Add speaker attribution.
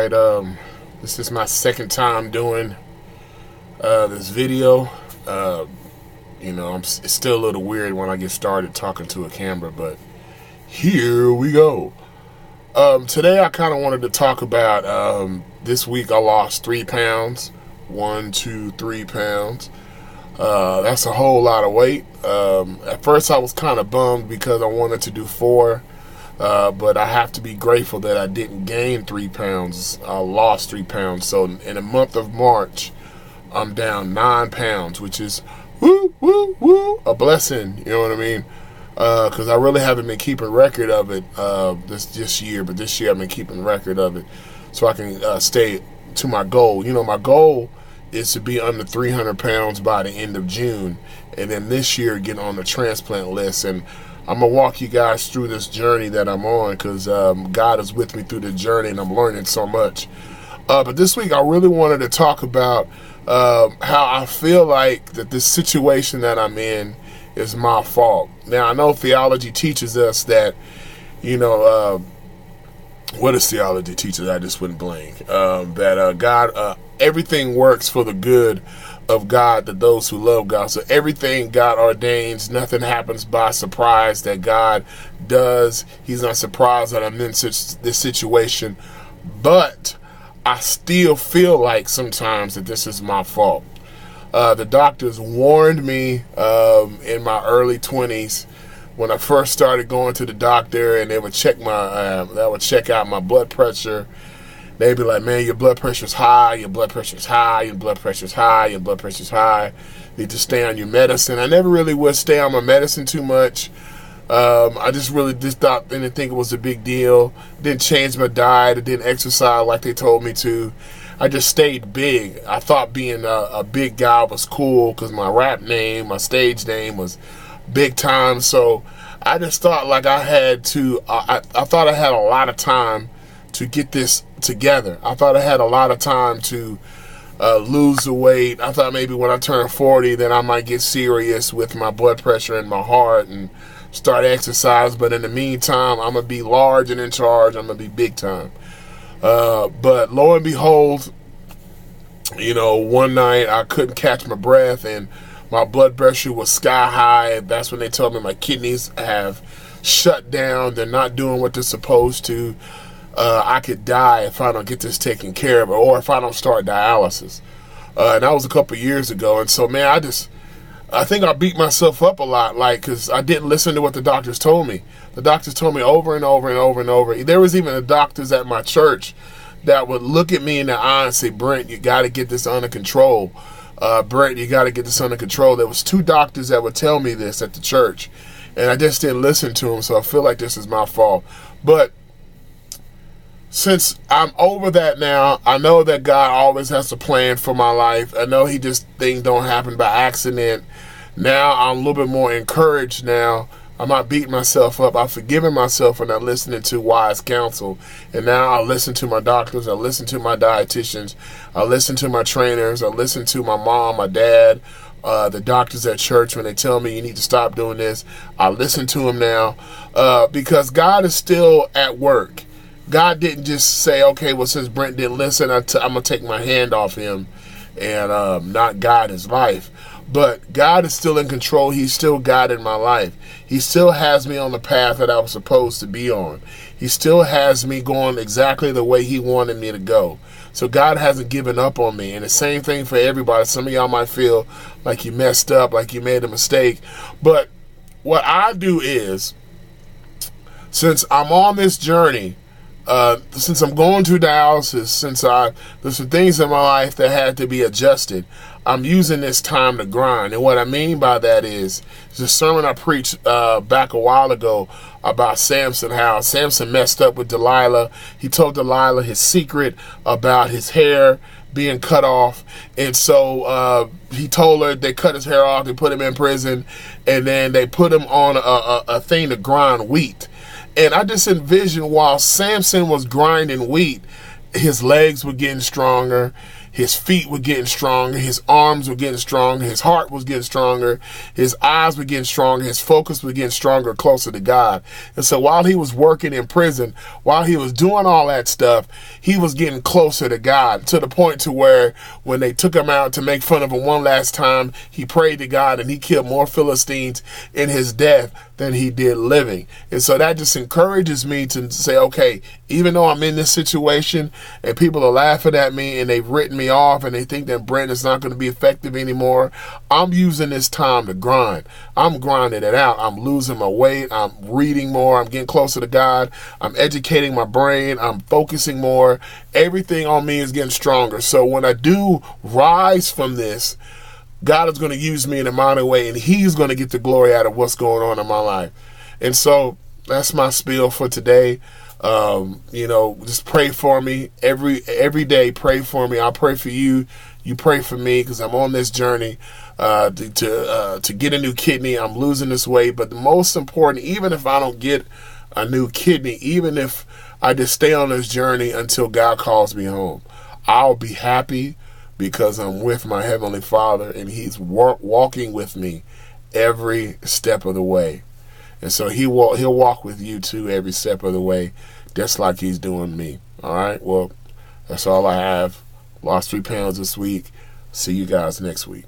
Speaker 1: Alright, this is my second time doing this video. It's still a little weird when I get started talking to a camera, but here we go. Today I kind of wanted to talk about this week I lost 3 pounds. 1, 2, 3 pounds. That's a whole lot of weight. At first I was kind of bummed because I wanted to do 4. But I have to be grateful that I didn't gain 3 pounds. I lost 3 pounds. So in the month of March, I'm down 9 pounds, which is a blessing. You know what I mean? Because I really haven't been keeping record of it this year. But this year I've been keeping record of it so I can stay to my goal. You know, my goal is to be under 300 pounds by the end of June. And then this year get on the transplant list. And I'm going to walk you guys through this journey that I'm on because God is with me through the journey and I'm learning so much. But this week I really wanted to talk about how I feel like that this situation that I'm in is my fault. Now, I know theology teaches us that, what does theology teach us? I just went blank. That God, everything works for the good of God to those who love God. So everything God ordains, nothing happens by surprise that God does. He's not surprised that I'm in this situation, but I still feel like sometimes that this is my fault. The doctors warned me in my early 20s when I first started going to the doctor, and they would check out my blood pressure. They'd be like, man, your blood pressure's high, your blood pressure's high, your blood pressure's high, your blood pressure's high. You need to stay on your medicine. I never really would stay on my medicine too much. I just didn't think it was a big deal. Didn't change my diet. I didn't exercise like they told me to. I just stayed big. I thought being a big guy was cool because my rap name, my stage name was Big Time. So I just thought like I had to, I thought I had a lot of time to get this together. I thought I had a lot of time to lose the weight. I thought maybe when I turn 40, then I might get serious with my blood pressure and my heart and start exercise. But in the meantime, I'm going to be large and in charge. I'm going to be big time. But lo and behold, one night I couldn't catch my breath and my blood pressure was sky high. That's when they told me my kidneys have shut down. They're not doing what they're supposed to. I could die if I don't get this taken care of, or if I don't start dialysis. And that was a couple years ago. And so, man, I think I beat myself up a lot, because I didn't listen to what the doctors told me. The doctors told me over and over and over and over. There was even the doctors at my church that would look at me in the eye and say, Brent, you got to get this under control. Brent, you got to get this under control. There was 2 doctors that would tell me this at the church, and I just didn't listen to them, so I feel like this is my fault. But since I'm over that now, I know that God always has a plan for my life. I know things don't happen by accident. Now I'm a little bit more encouraged now. I'm not beating myself up. I've forgiven myself for not listening to wise counsel. And now I listen to my doctors. I listen to my dietitians. I listen to my trainers. I listen to my mom, my dad, the doctors at church when they tell me you need to stop doing this. I listen to them now because God is still at work. God didn't just say, okay, well, since Brent didn't listen, I'm going to take my hand off him and not guide his life. But God is still in control. He's still guiding my life. He still has me on the path that I was supposed to be on. He still has me going exactly the way he wanted me to go. So God hasn't given up on me. And the same thing for everybody. Some of y'all might feel like you messed up, like you made a mistake. But what I do is, since I'm on this journey, since I'm going through dialysis, there's some things in my life that had to be adjusted. I'm using this time to grind. And what I mean by that is the sermon I preached back a while ago about Samson, how Samson messed up with Delilah. He told Delilah his secret about his hair being cut off. And so he told her they cut his hair off, they put him in prison, and then they put him on a thing to grind wheat. And I just envisioned while Samson was grinding wheat, his legs were getting stronger. his feet were getting stronger, his arms were getting stronger, his heart was getting stronger, his eyes were getting stronger, his focus was getting stronger, closer to God. And so while he was working in prison, while he was doing all that stuff, he was getting closer to God, to the point to where when they took him out to make fun of him one last time, he prayed to God and he killed more Philistines in his death than he did living. And so that just encourages me to say, okay, even though I'm in this situation and people are laughing at me and they've written me off and they think that Brandon's not going to be effective anymore, I'm using this time to grind. I'm grinding it out. I'm losing my weight. I'm reading more. I'm getting closer to God. I'm educating my brain. I'm focusing more. Everything on me is getting stronger. So when I do rise from this, God is going to use me in a mighty way, and he's going to get the glory out of what's going on in my life. And so that's my spiel for today. Just pray for me every day. Pray for me. I'll pray for you. You pray for me, because I'm on this journey to get a new kidney. I'm losing this weight. But the most important, even if I don't get a new kidney, even if I just stay on this journey until God calls me home, I'll be happy, because I'm with my Heavenly Father and he's walking with me every step of the way. And so he'll walk with you too every step of the way, just like he's doing me. All right, well, that's all I have. Lost 3 pounds this week. See you guys next week.